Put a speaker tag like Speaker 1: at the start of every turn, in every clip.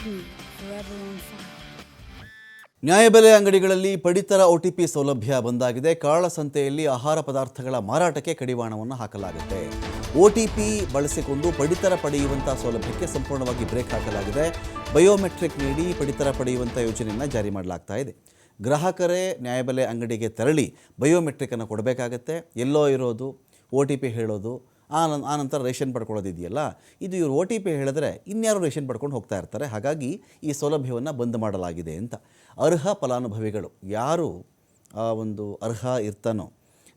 Speaker 1: me, forever on fire.
Speaker 2: ನ್ಯಾಯಬೆಲೆ ಅಂಗಡಿಗಳಲ್ಲಿ ಪಡಿತರ OTP ಸೌಲಭ್ಯ ಬಂದಾಗಿದೆ. ಕಾಳಸಂತೆಯಲ್ಲಿ ಆಹಾರ ಪದಾರ್ಥಗಳ ಮಾರಾಟಕ್ಕೆ ಕಡಿವಾಣವನ್ನು ಹಾಕಲಾಗುತ್ತೆ. OTP ಬಳಸಿಕೊಂಡು ಪಡಿತರ ಪಡೆಯುವಂಥ ಸೌಲಭ್ಯಕ್ಕೆ ಸಂಪೂರ್ಣವಾಗಿ ಬ್ರೇಕ್ ಹಾಕಲಾಗಿದೆ. ಬಯೋಮೆಟ್ರಿಕ್ ನೀಡಿ ಪಡಿತರ ಪಡೆಯುವಂಥ ಯೋಜನೆಯನ್ನು ಜಾರಿ ಮಾಡಲಾಗ್ತಾ ಇದೆ. ಗ್ರಾಹಕರೇ ನ್ಯಾಯಬೆಲೆ ಅಂಗಡಿಗೆ ತೆರಳಿ ಬಯೋಮೆಟ್ರಿಕನ್ನು ಕೊಡಬೇಕಾಗತ್ತೆ. ಎಲ್ಲೋ ಇರೋದು OTP ಹೇಳೋದು, ಆನಂತರ ರೇಷನ್ ಪಡ್ಕೊಳ್ಳೋದಿದೆಯಲ್ಲ, ಇದು ಇವರು OTP ಹೇಳಿದ್ರೆ ಇನ್ಯಾರು ರೇಷನ್ ಪಡ್ಕೊಂಡು ಹೋಗ್ತಾ ಇರ್ತಾರೆ. ಹಾಗಾಗಿ ಈ ಸೌಲಭ್ಯವನ್ನು ಬಂದ್ ಮಾಡಲಾಗಿದೆ ಅಂತ. ಅರ್ಹ ಫಲಾನುಭವಿಗಳು ಯಾರು ಒಂದು ಅರ್ಹ ಇರ್ತಾನೋ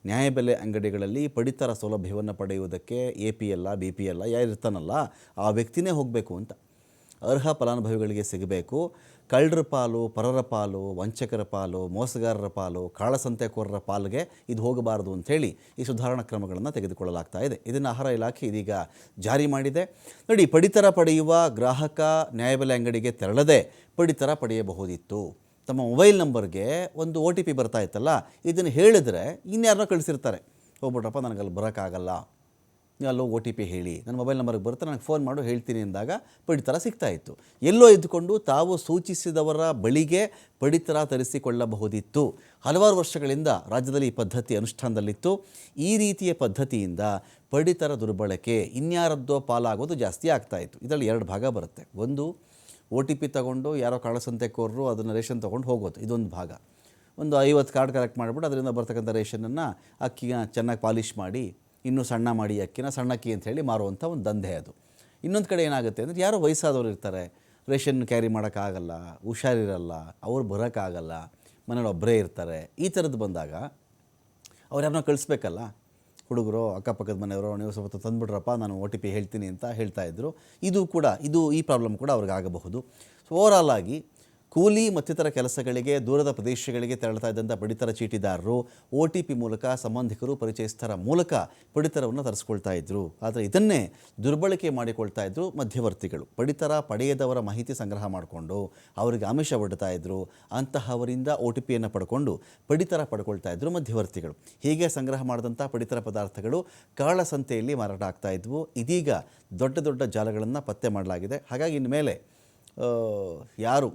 Speaker 2: ನ್ಯಾಯಬೆಲೆ ಅಂಗಡಿಗಳಲ್ಲಿ ಪಡಿತರ ಸೌಲಭ್ಯವನ್ನು ಪಡೆಯುವುದಕ್ಕೆ APL BPL ಯಾರು ಇರ್ತಾನಲ್ಲ ಆ ವ್ಯಕ್ತಿನೇ ಹೋಗಬೇಕು ಅಂತ. ಅರ್ಹ ಫಲಾನುಭವಿಗಳಿಗೆ ಸಿಗಬೇಕು. ಕಳ್ಳರ ಪಾಲು, ಪರರ ಪಾಲು, ವಂಚಕರ ಪಾಲು, ಮೋಸಗಾರರ ಪಾಲು, ಕಾಳಸಂತೆಕೋರರ ಪಾಲಿಗೆ ಇದು ಹೋಗಬಾರದು ಅಂಥೇಳಿ ಈ ಸುಧಾರಣಾ ಕ್ರಮಗಳನ್ನು ತೆಗೆದುಕೊಳ್ಳಲಾಗ್ತಾ ಇದೆ. ಇದನ್ನು ಆಹಾರ ಇಲಾಖೆ ಇದೀಗ ಜಾರಿ ಮಾಡಿದೆ. ನೋಡಿ, ಪಡಿತರ ಪಡೆಯುವ ಗ್ರಾಹಕ ನ್ಯಾಯಬೆಲೆ ಅಂಗಡಿಗೆ ತೆರಳದೆ ಪಡಿತರ ಪಡೆಯಬಹುದಿತ್ತು. ತಮ್ಮ ಮೊಬೈಲ್ ನಂಬರ್ಗೆ ಒಂದು OTP ಬರ್ತಾ ಇತ್ತಲ್ಲ, ಇದನ್ನು ಹೇಳಿದ್ರೆ ಇನ್ಯಾರನ್ನೋ ಕಳಿಸಿರ್ತಾರೆ, ಹೋಗ್ಬಿಟ್ರಪ್ಪ ನನಗಲ್ಲಿ ಬರೋಕ್ಕಾಗಲ್ಲ, ನೀವು ಅಲ್ಲೋ OTP ಹೇಳಿ, ನನ್ನ ಮೊಬೈಲ್ ನಂಬರ್ಗೆ ಬರುತ್ತೆ, ನನಗೆ ಫೋನ್ ಮಾಡು ಹೇಳ್ತೀನಿ ಅಂದಾಗ ಪಡಿತರ ಸಿಗ್ತಾಯಿತ್ತು. ಎಲ್ಲೋ ಇದ್ದುಕೊಂಡು ತಾವು ಸೂಚಿಸಿದವರ ಬಳಿಗೆ ಪಡಿತರ ತರಿಸಿಕೊಳ್ಳಬಹುದಿತ್ತು. ಹಲವಾರು ವರ್ಷಗಳಿಂದ ರಾಜ್ಯದಲ್ಲಿ ಈ ಪದ್ಧತಿ ಅನುಷ್ಠಾನದಲ್ಲಿತ್ತು. ಈ ರೀತಿಯ ಪದ್ಧತಿಯಿಂದ ಪಡಿತರ ದುರ್ಬಳಕೆ, ಇನ್ಯಾರದ್ದೋ ಪಾಲಾಗೋದು ಜಾಸ್ತಿ ಆಗ್ತಾಯಿತ್ತು. ಇದರಲ್ಲಿ ಎರಡು ಭಾಗ ಬರುತ್ತೆ. ಒಂದು, OTP ತಗೊಂಡು ಯಾರೋ ಕಾಳಸಂತೆಕೋರರು ಅದನ್ನು ರೇಷನ್ ತೊಗೊಂಡು ಹೋಗೋದು, ಇದೊಂದು ಭಾಗ. ಒಂದು 50 ಕಾರ್ಡ್ ಕಲೆಕ್ಟ್ ಮಾಡಿಬಿಟ್ಟು ಅದರಿಂದ ಬರ್ತಕ್ಕಂಥ ರೇಷನನ್ನು ಅಕ್ಕಿನ ಚೆನ್ನಾಗಿ ಪಾಲಿಷ್ ಮಾಡಿ ಇನ್ನೂ ಸಣ್ಣ ಮಾಡಿ ಅಕ್ಕಿನ ಸಣ್ಣಕ್ಕಿ ಅಂತ ಹೇಳಿ ಮಾರುವಂಥ ಒಂದು ದಂಧೆ ಅದು. ಇನ್ನೊಂದು ಕಡೆ ಏನಾಗುತ್ತೆ ಅಂದರೆ, ಯಾರೋ ವಯಸ್ಸಾದವರು ಇರ್ತಾರೆ, ರೇಷನ್ ಕ್ಯಾರಿ ಮಾಡೋಕ್ಕಾಗಲ್ಲ, ಹುಷಾರಿರಲ್ಲ, ಅವ್ರು ಬರೋಕ್ಕಾಗಲ್ಲ, ಮನೇಲಿ ಒಬ್ಬರೇ ಇರ್ತಾರೆ. ಈ ಥರದ್ದು ಬಂದಾಗ ಅವ್ರು ಯಾರನ್ನೋ ಕಳಿಸ್ಬೇಕಲ್ಲ, ಹುಡುಗರು ಅಕ್ಕಪಕ್ಕದ ಮನೆಯವರು, ನೀವು ಸ್ವಲ್ಪ ತಂದುಬಿಟ್ರಪ್ಪ ನಾನು OTP ಹೇಳ್ತೀನಿ ಅಂತ ಹೇಳ್ತಾಯಿದ್ರು. ಈ ಪ್ರಾಬ್ಲಮ್ ಕೂಡ ಅವ್ರಿಗೆ ಆಗಬಹುದು. ಸೊ ಓವರಾಲ್ ಆಗಿ ಕೂಲಿ ಮತ್ತಿತರ ಕೆಲಸಗಳಿಗೆ ದೂರದ ಪ್ರದೇಶಗಳಿಗೆ ತೆರಳ್ತಾ ಇದ್ದಂಥ ಪಡಿತರ ಚೀಟಿದಾರರು OTP ಮೂಲಕ ಸಂಬಂಧಿಕರು ಪರಿಚಯಸ್ಥರ ಮೂಲಕ ಪಡಿತರವನ್ನು ತರಿಸ್ಕೊಳ್ತಾ ಇದ್ದರು. ಆದರೆ ಇದನ್ನೇ ದುರ್ಬಳಕೆ ಮಾಡಿಕೊಳ್ತಾ ಇದ್ದರು ಮಧ್ಯವರ್ತಿಗಳು. ಪಡಿತರ ಪಡೆಯದವರ ಮಾಹಿತಿ ಸಂಗ್ರಹ ಮಾಡಿಕೊಂಡು ಅವರಿಗೆ ಆಮಿಷ ಒಡ್ತಾ ಇದ್ದರು. ಅಂತಹವರಿಂದ OTPಯನ್ನು ಪಡ್ಕೊಂಡು ಪಡಿತರ ಪಡ್ಕೊಳ್ತಾ ಇದ್ದರು ಮಧ್ಯವರ್ತಿಗಳು. ಹೀಗೆ ಸಂಗ್ರಹ ಮಾಡಿದಂಥ ಪಡಿತರ ಪದಾರ್ಥಗಳು ಕಾಳಸಂತೆಯಲ್ಲಿ ಮಾರಾಟ ಆಗ್ತಾ ಇದ್ವು. ಇದೀಗ ದೊಡ್ಡ ದೊಡ್ಡ ಜಾಲಗಳನ್ನು ಪತ್ತೆ ಮಾಡಲಾಗಿದೆ. ಹಾಗಾಗಿ ಇನ್ಮೇಲೆ ಯಾರು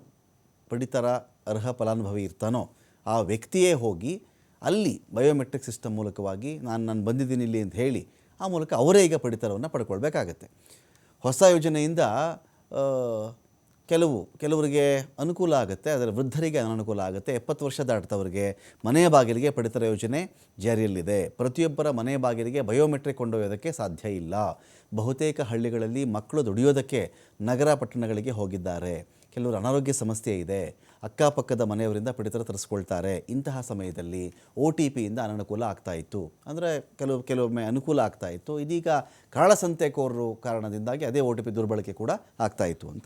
Speaker 2: ಪಡಿತರ ಅರ್ಹ ಫಲಾನುಭವಿ ಇರ್ತಾನೋ ಆ ವ್ಯಕ್ತಿಯೇ ಹೋಗಿ ಅಲ್ಲಿ ಬಯೋಮೆಟ್ರಿಕ್ ಸಿಸ್ಟಮ್ ಮೂಲಕವಾಗಿ ನಾನು ಬಂದಿದ್ದೀನಿ ಇಲ್ಲಿ ಅಂತ ಹೇಳಿ ಆ ಮೂಲಕ ಅವರೇ ಈಗ ಪಡಿತರವನ್ನು ಪಡ್ಕೊಳ್ಬೇಕಾಗತ್ತೆ. ಹೊಸ ಯೋಜನೆಯಿಂದ ಕೆಲವರಿಗೆ ಅನುಕೂಲ ಆಗುತ್ತೆ, ಅದರ ವೃದ್ಧರಿಗೆ ಅನನುಕೂಲ ಆಗುತ್ತೆ. 70 ವರ್ಷ ದಾಟಿದವರಿಗೆ ಮನೆಯ ಬಾಗಿಲಿಗೆ ಪಡಿತರ ಯೋಜನೆ ಜಾರಿಯಲ್ಲಿದೆ. ಪ್ರತಿಯೊಬ್ಬರ ಮನೆಯ ಬಾಗಿಲಿಗೆ ಬಯೋಮೆಟ್ರಿಕ್ ಕೊಂಡೊಯ್ಯೋದಕ್ಕೆ ಸಾಧ್ಯ ಇಲ್ಲ. ಬಹುತೇಕ ಹಳ್ಳಿಗಳಲ್ಲಿ ಮಕ್ಕಳು ದುಡಿಯೋದಕ್ಕೆ ನಗರ ಪಟ್ಟಣಗಳಿಗೆ ಹೋಗಿದ್ದಾರೆ. ಕೆಲವರು ಅನಾರೋಗ್ಯ ಸಮಸ್ಯೆ ಇದೆ, ಅಕ್ಕಪಕ್ಕದ ಮನೆಯವರಿಂದ ಪಡಿತರ ತರಿಸ್ಕೊಳ್ತಾರೆ. ಇಂತಹ ಸಮಯದಲ್ಲಿ OTPಯಿಂದ ಅನನುಕೂಲ ಆಗ್ತಾಯಿತ್ತು, ಅಂದರೆ ಕೆಲವೊಮ್ಮೆ ಅನುಕೂಲ ಆಗ್ತಾಯಿತ್ತು. ಇದೀಗ ಕಾಳಸಂತೆಕೋರರು ಕಾರಣದಿಂದಾಗಿ ಅದೇ OTP ದುರ್ಬಳಕೆ ಕೂಡ ಆಗ್ತಾಯಿತ್ತು ಅಂತ.